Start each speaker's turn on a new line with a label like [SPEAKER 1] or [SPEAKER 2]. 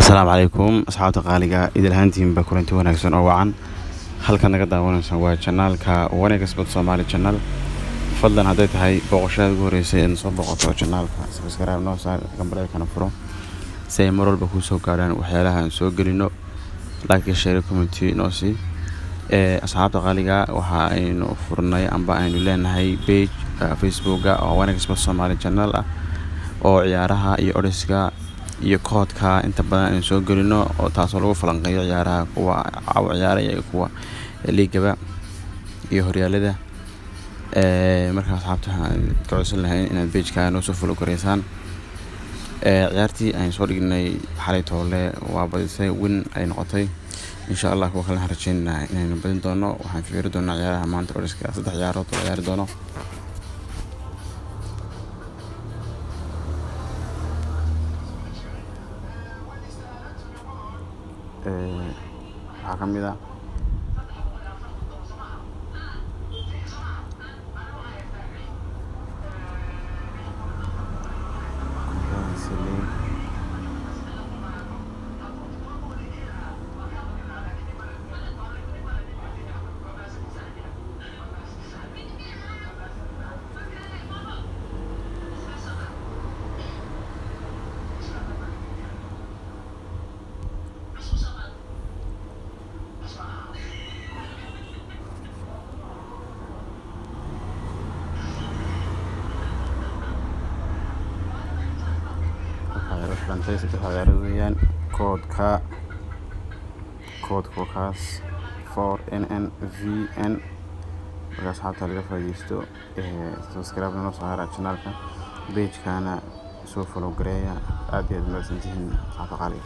[SPEAKER 1] السلام عليكم أصحاب قالقة إذا الهانتين بكرنتي ونكسون أو عن هل كان نقدر ونسوي channel كا ونكس بس سومالي channel فضلا هديت هاي بقشة جوريسي إن صوب بقطع channel كا سبسكرايب نوصل قبل كنا فرو سي مرور بكوسو كارن وحيلها نسوق جرينو لايك شير كومنتي نوسي أصحاب قالقة وها إنه فرناي أم بقى إنه لنا هاي بيج فيسبوك أو ونكس بس سومالي channel oo ciyaaraha iyo oriska iyo koodka inta badan aan soo galino oo taas oo lagu falanqeeyo ciyaaraha kuwa ciyaaraya iyo kuwa liigaba iyo horyaalada markaas asxaabta ka codsan lahayn inaad page-ka noo soo follow gareysaan ciyaartii aan soo dhignay xalay toole waa badisay win ay noqotay insha Allah kuwa kale harjeenna inaynu badin doono waxaan fiiri doonaa ciyaaraha maanta oriska 3 ciyaarood oo ciyaari doono waxaa ka mid ah فرنسيس كهذا كود كاس 4NNVN وقاس حتى اللي فايستو سبسكرايب لنا صهر channel كان بيج كان سوف فولو جريا أبيض مرسنتين عطا عليه.